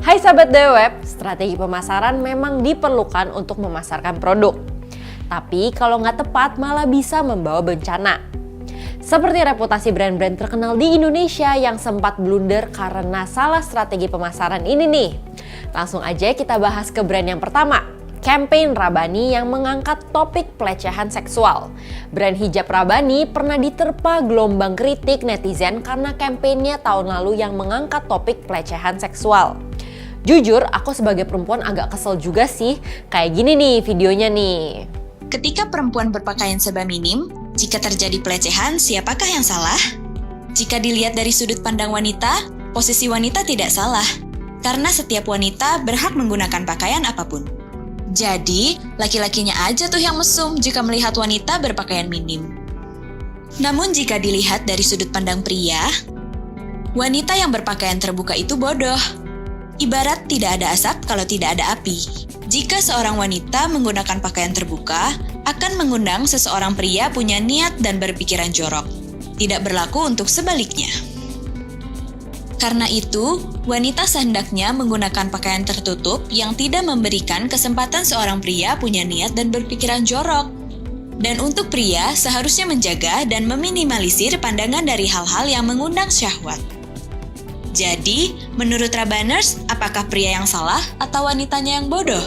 Hai sahabat DWeb, strategi pemasaran memang diperlukan untuk memasarkan produk. Tapi kalau nggak tepat malah bisa membawa bencana. Seperti reputasi brand-brand terkenal di Indonesia yang sempat blunder karena salah strategi pemasaran ini nih. Langsung aja kita bahas ke brand yang pertama. Campaign Rabbani yang mengangkat topik pelecehan seksual. Brand hijab Rabbani pernah diterpa gelombang kritik netizen karena kampanyenya tahun lalu yang mengangkat topik pelecehan seksual. Jujur, aku sebagai perempuan agak kesel juga sih. Kayak gini nih videonya nih. Ketika perempuan berpakaian serba minim, jika terjadi pelecehan, siapakah yang salah? Jika dilihat dari sudut pandang wanita, posisi wanita tidak salah. Karena setiap wanita berhak menggunakan pakaian apapun. Jadi, laki-lakinya aja tuh yang mesum jika melihat wanita berpakaian minim. Namun jika dilihat dari sudut pandang pria, wanita yang berpakaian terbuka itu bodoh. Ibarat tidak ada asap kalau tidak ada api. Jika seorang wanita menggunakan pakaian terbuka, akan mengundang seseorang pria punya niat dan berpikiran jorok. Tidak berlaku untuk sebaliknya. Karena itu, wanita sehendaknya menggunakan pakaian tertutup yang tidak memberikan kesempatan seorang pria punya niat dan berpikiran jorok. Dan untuk pria, seharusnya menjaga dan meminimalisir pandangan dari hal-hal yang mengundang syahwat. Jadi, menurut Rabbaners, apakah pria yang salah atau wanitanya yang bodoh?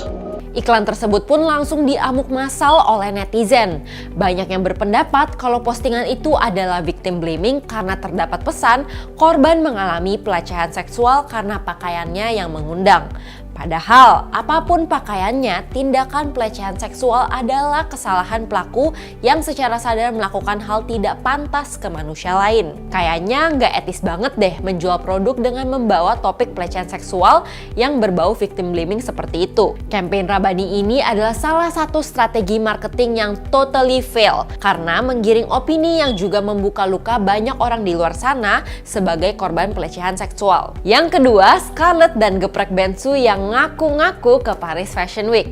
Iklan tersebut pun langsung diamuk massal oleh netizen. Banyak yang berpendapat kalau postingan itu adalah victim blaming karena terdapat pesan korban mengalami pelecehan seksual karena pakaiannya yang mengundang. Padahal, apapun pakaiannya, tindakan pelecehan seksual adalah kesalahan pelaku yang secara sadar melakukan hal tidak pantas ke manusia lain. Kayaknya nggak etis banget deh menjual produk dengan membawa topik pelecehan seksual yang berbau victim blaming seperti itu. Campaign Rabbani ini adalah salah satu strategi marketing yang totally fail karena menggiring opini yang juga membuka luka banyak orang di luar sana sebagai korban pelecehan seksual. Yang kedua, Scarlett dan geprek Bensu yang ngaku-ngaku ke Paris Fashion Week.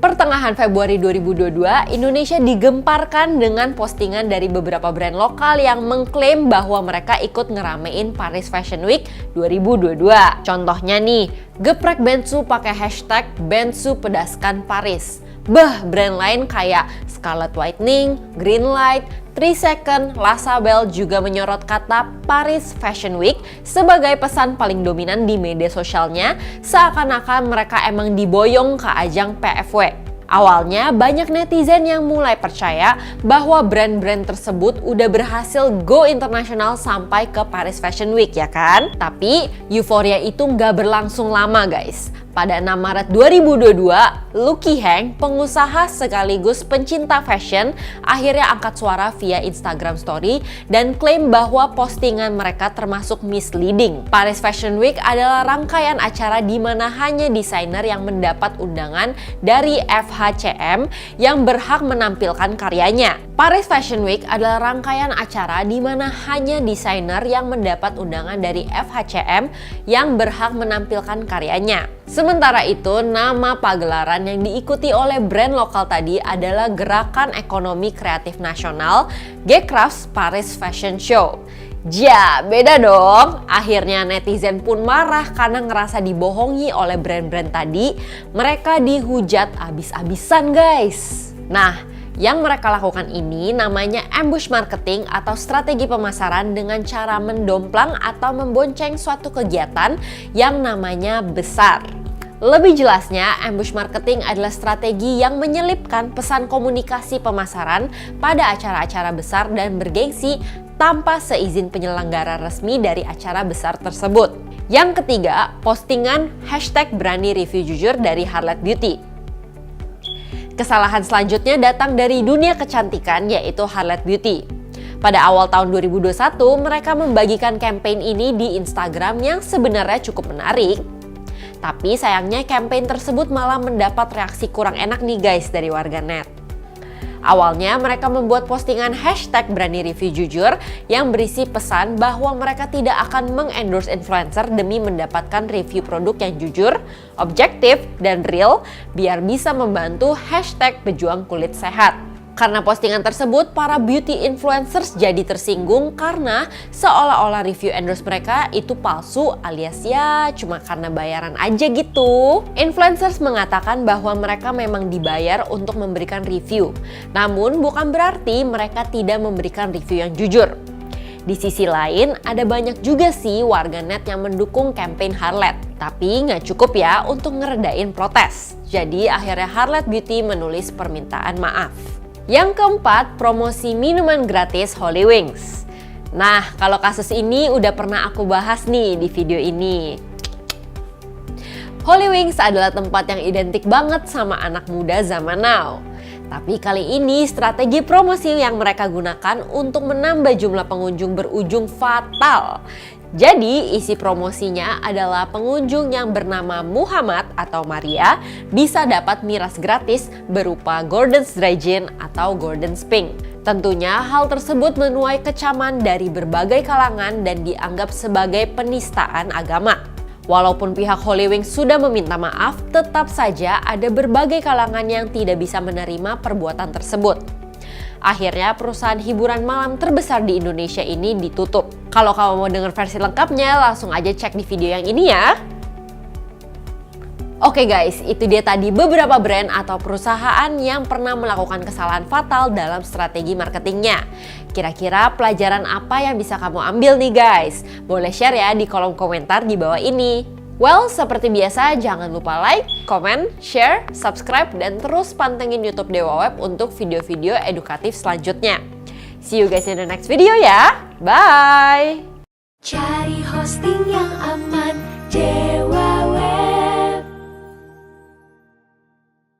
Pertengahan Februari 2022, Indonesia digemparkan dengan postingan dari beberapa brand lokal yang mengklaim bahwa mereka ikut ngeramein Paris Fashion Week 2022. Contohnya nih, geprek Bensu pakai hashtag Bensu pedaskan Paris. Brand lain kayak Scarlet Whitening, Greenlight, 3 Second, Lasabel juga menyorot kata Paris Fashion Week sebagai pesan paling dominan di media sosialnya, seakan-akan mereka emang diboyong ke ajang PFW. Awalnya banyak netizen yang mulai percaya bahwa brand-brand tersebut udah berhasil go internasional sampai ke Paris Fashion Week ya kan? Tapi euforia itu nggak berlangsung lama guys. Pada 6 Maret 2022, Lucky Heng, pengusaha sekaligus pencinta fashion, akhirnya angkat suara via Instagram Story dan klaim bahwa postingan mereka termasuk misleading. Paris Fashion Week adalah rangkaian acara di mana hanya desainer yang mendapat undangan dari FHCM yang berhak menampilkan karyanya. Paris Fashion Week adalah rangkaian acara di mana hanya desainer yang mendapat undangan dari FHCM yang berhak menampilkan karyanya. Sementara itu, nama pagelaran yang diikuti oleh brand lokal tadi adalah Gerakan Ekonomi Kreatif Nasional Gecrafts Paris Fashion Show. Ja, beda dong. Akhirnya netizen pun marah karena ngerasa dibohongi oleh brand-brand tadi. Mereka dihujat abis-abisan guys. Nah, yang mereka lakukan ini namanya ambush marketing atau strategi pemasaran dengan cara mendomplang atau membonceng suatu kegiatan yang namanya besar. Lebih jelasnya, ambush marketing adalah strategi yang menyelipkan pesan komunikasi pemasaran pada acara-acara besar dan bergengsi tanpa seizin penyelenggara resmi dari acara besar tersebut. Yang ketiga, postingan hashtag berani review jujur dari Harlot Beauty. Kesalahan selanjutnya datang dari dunia kecantikan yaitu Harlot Beauty. Pada awal tahun 2021, mereka membagikan campaign ini di Instagram yang sebenarnya cukup menarik. Tapi sayangnya campaign tersebut malah mendapat reaksi kurang enak nih guys dari warganet. Awalnya mereka membuat postingan hashtag berani review jujur yang berisi pesan bahwa mereka tidak akan mengendorse influencer demi mendapatkan review produk yang jujur, objektif, dan real biar bisa membantu hashtag pejuang kulit sehat. Karena postingan tersebut, para beauty influencers jadi tersinggung karena seolah-olah review endorse mereka itu palsu alias ya cuma karena bayaran aja gitu. Influencers mengatakan bahwa mereka memang dibayar untuk memberikan review, namun bukan berarti mereka tidak memberikan review yang jujur. Di sisi lain, ada banyak juga sih warganet yang mendukung campaign Harriet. Tapi nggak cukup ya untuk ngeredain protes. Jadi akhirnya Harriet Beauty menulis permintaan maaf. Yang keempat, promosi minuman gratis Holy Wings. Nah, kalau kasus ini udah pernah aku bahas nih di video ini. Holy Wings adalah tempat yang identik banget sama anak muda zaman now. Tapi kali ini strategi promosi yang mereka gunakan untuk menambah jumlah pengunjung berujung fatal. Jadi isi promosinya adalah pengunjung yang bernama Muhammad atau Maria bisa dapat miras gratis berupa Gordon's Dry Gin atau Gordon's Pink. Tentunya hal tersebut menuai kecaman dari berbagai kalangan dan dianggap sebagai penistaan agama. Walaupun pihak Holy Wings sudah meminta maaf, tetap saja ada berbagai kalangan yang tidak bisa menerima perbuatan tersebut. Akhirnya perusahaan hiburan malam terbesar di Indonesia ini ditutup. Kalau kamu mau dengar versi lengkapnya, langsung aja cek di video yang ini ya. Oke guys, itu dia tadi beberapa brand atau perusahaan yang pernah melakukan kesalahan fatal dalam strategi marketingnya. Kira-kira pelajaran apa yang bisa kamu ambil nih guys? Boleh share ya di kolom komentar di bawah ini. Well, seperti biasa jangan lupa like, comment, share, subscribe, dan terus pantengin YouTube Dewa Web untuk video-video edukatif selanjutnya. See you guys in the next video ya. Bye! Cari hosting yang aman, Dewa